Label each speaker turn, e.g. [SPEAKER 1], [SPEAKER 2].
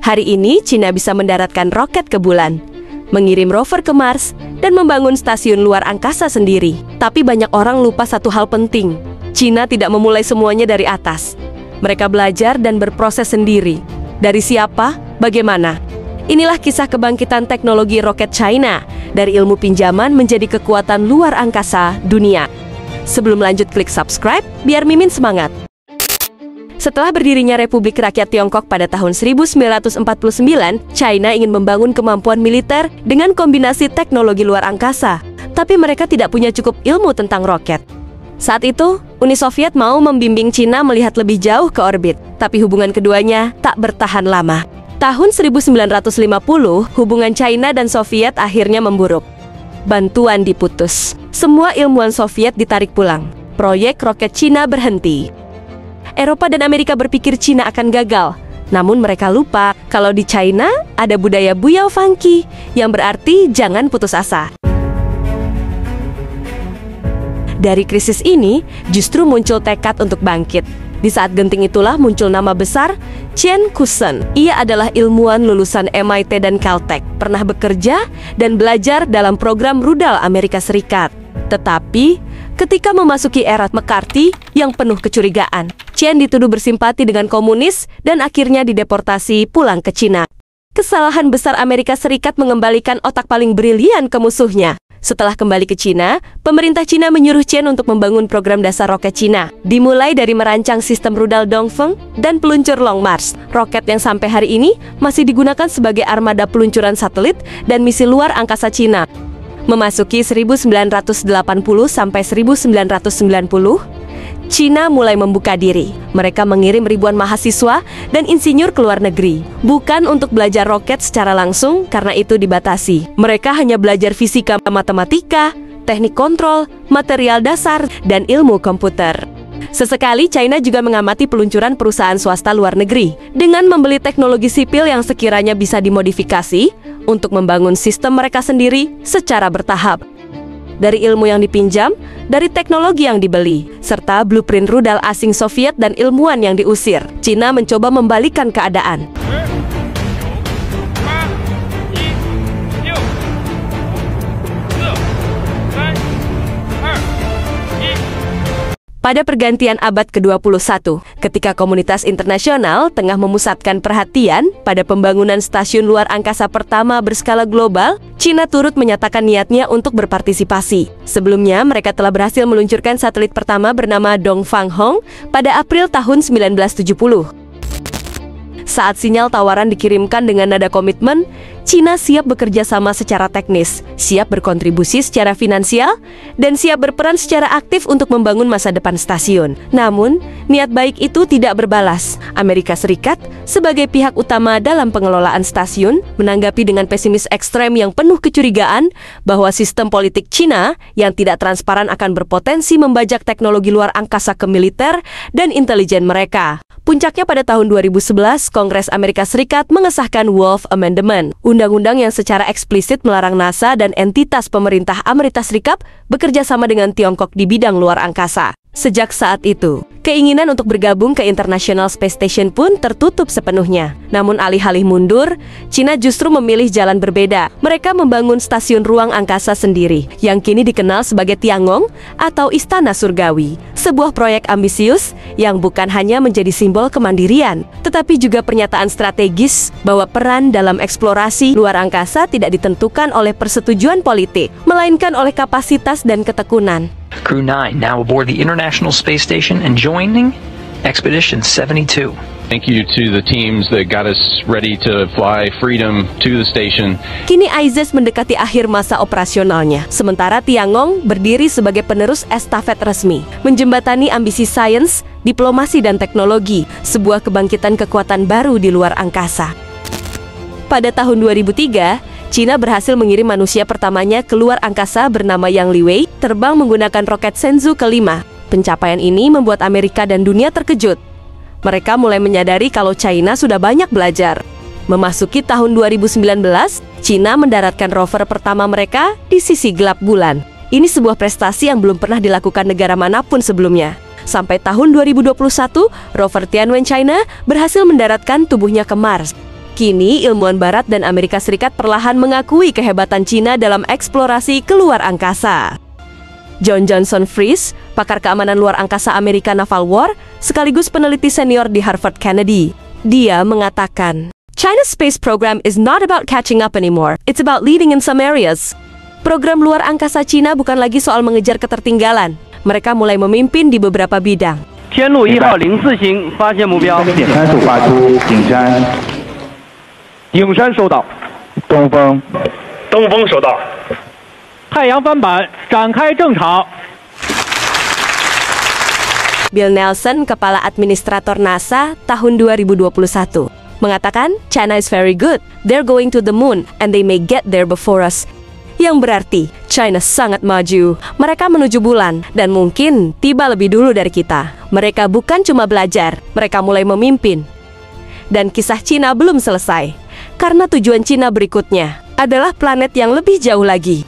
[SPEAKER 1] Hari ini, Cina bisa mendaratkan roket ke bulan, mengirim rover ke Mars, dan membangun stasiun luar angkasa sendiri. Tapi banyak orang lupa satu hal penting. Cina tidak memulai semuanya dari atas. Mereka belajar dan berproses sendiri. Dari siapa? Bagaimana? Inilah kisah kebangkitan teknologi roket China dari ilmu pinjaman menjadi kekuatan luar angkasa dunia. Sebelum lanjut, klik subscribe biar Mimin semangat. Setelah berdirinya Republik Rakyat Tiongkok pada tahun 1949, China ingin membangun kemampuan militer dengan kombinasi teknologi luar angkasa. Tapi mereka tidak punya cukup ilmu tentang roket. Saat itu, Uni Soviet mau membimbing Cina melihat lebih jauh ke orbit. Tapi hubungan keduanya tak bertahan lama. Tahun 1950, hubungan China dan Soviet akhirnya memburuk. Bantuan diputus. Semua ilmuwan Soviet ditarik pulang. Proyek roket Cina berhenti. Eropa dan Amerika berpikir Cina akan gagal. Namun mereka lupa kalau di China ada budaya Buyao Fangqi, yang berarti jangan putus asa. Dari krisis ini, justru muncul tekad untuk bangkit. Di saat genting itulah muncul nama besar Chen Kushen. Ia adalah ilmuwan lulusan MIT dan Caltech, pernah bekerja dan belajar dalam program rudal Amerika Serikat. Tetapi, ketika memasuki era McCarthy yang penuh kecurigaan, Chen dituduh bersimpati dengan komunis dan akhirnya dideportasi pulang ke Cina. Kesalahan besar Amerika Serikat mengembalikan otak paling brilian ke musuhnya. Setelah kembali ke Cina, pemerintah Cina menyuruh Chen untuk membangun program dasar roket Cina. Dimulai dari merancang sistem rudal Dongfeng dan peluncur Long March. Roket yang sampai hari ini masih digunakan sebagai armada peluncuran satelit dan misi luar angkasa Cina. Memasuki 1980 sampai 1990, Cina mulai membuka diri. Mereka mengirim ribuan mahasiswa dan insinyur ke luar negeri. Bukan untuk belajar roket secara langsung, karena itu dibatasi. Mereka hanya belajar fisika, matematika, teknik kontrol, material dasar, dan ilmu komputer. Sesekali China juga mengamati peluncuran perusahaan swasta luar negeri dengan membeli teknologi sipil yang sekiranya bisa dimodifikasi untuk membangun sistem mereka sendiri secara bertahap. Dari ilmu yang dipinjam, dari teknologi yang dibeli, serta blueprint rudal asing Soviet dan ilmuwan yang diusir, Cina mencoba membalikan keadaan. Pada pergantian abad ke-21, ketika komunitas internasional tengah memusatkan perhatian pada pembangunan stasiun luar angkasa pertama berskala global, Cina turut menyatakan niatnya untuk berpartisipasi. Sebelumnya, mereka telah berhasil meluncurkan satelit pertama bernama Dongfang Hong pada April tahun 1970. Saat sinyal tawaran dikirimkan dengan nada komitmen, Cina siap bekerja sama secara teknis, siap berkontribusi secara finansial, dan siap berperan secara aktif untuk membangun masa depan stasiun. Namun, niat baik itu tidak berbalas. Amerika Serikat, sebagai pihak utama dalam pengelolaan stasiun, menanggapi dengan pesimis ekstrem yang penuh kecurigaan bahwa sistem politik Cina yang tidak transparan akan berpotensi membajak teknologi luar angkasa ke militer dan intelijen mereka. Puncaknya pada tahun 2011, Kongres Amerika Serikat mengesahkan Wolf Amendment, undang-undang yang secara eksplisit melarang NASA dan entitas pemerintah Amerika Serikat bekerja sama dengan Tiongkok di bidang luar angkasa. Sejak saat itu, keinginan untuk bergabung ke International Space Station pun tertutup sepenuhnya. Namun alih-alih mundur, Cina justru memilih jalan berbeda. Mereka membangun stasiun ruang angkasa sendiri, yang kini dikenal sebagai Tiangong atau Istana Surgawi. Sebuah proyek ambisius yang bukan hanya menjadi simbol kemandirian, tetapi juga pernyataan strategis bahwa peran dalam eksplorasi luar angkasa tidak ditentukan oleh persetujuan politik, melainkan oleh kapasitas dan ketekunan.
[SPEAKER 2] Crew 9 now aboard the International Space Station and joining Expedition 72.
[SPEAKER 3] Thank you to the teams that got us ready to fly Freedom to the station.
[SPEAKER 1] Kini ISS mendekati akhir masa operasionalnya, sementara Tiangong berdiri sebagai penerus estafet resmi, menjembatani ambisi sains, diplomasi dan teknologi, sebuah kebangkitan kekuatan baru di luar angkasa. Pada tahun 2003, Cina berhasil mengirim manusia pertamanya ke luar angkasa bernama Yang Liwei, terbang menggunakan roket Shenzhou ke-5. Pencapaian ini membuat Amerika dan dunia terkejut. Mereka mulai menyadari kalau China sudah banyak belajar. Memasuki tahun 2019, Cina mendaratkan rover pertama mereka di sisi gelap bulan. Ini sebuah prestasi yang belum pernah dilakukan negara manapun sebelumnya. Sampai tahun 2021, rover Tianwen China berhasil mendaratkan tubuhnya ke Mars. Kini, ilmuwan Barat dan Amerika Serikat perlahan mengakui kehebatan Cina dalam eksplorasi keluar angkasa. John Johnson Fries, pakar keamanan luar angkasa Amerika Naval War, sekaligus peneliti senior di Harvard Kennedy. Dia mengatakan, China's space program is not about catching up anymore, it's about leading in some areas. Program luar angkasa Cina bukan lagi soal mengejar ketertinggalan. Mereka mulai memimpin di beberapa bidang.
[SPEAKER 4] 天路1号04型发现目标。
[SPEAKER 5] 点参数发出，景山。
[SPEAKER 4] 影山收到。
[SPEAKER 5] 东风。
[SPEAKER 4] 东风收到。太阳帆板展开正常。
[SPEAKER 1] Bill Nelson, kepala administrator NASA tahun 2021, mengatakan China is very good, they're going to the moon and they may get there before us. Yang berarti China sangat maju, mereka menuju bulan dan mungkin tiba lebih dulu dari kita. Mereka bukan cuma belajar, mereka mulai memimpin. Dan kisah Cina belum selesai, karena tujuan Cina berikutnya adalah planet yang lebih jauh lagi.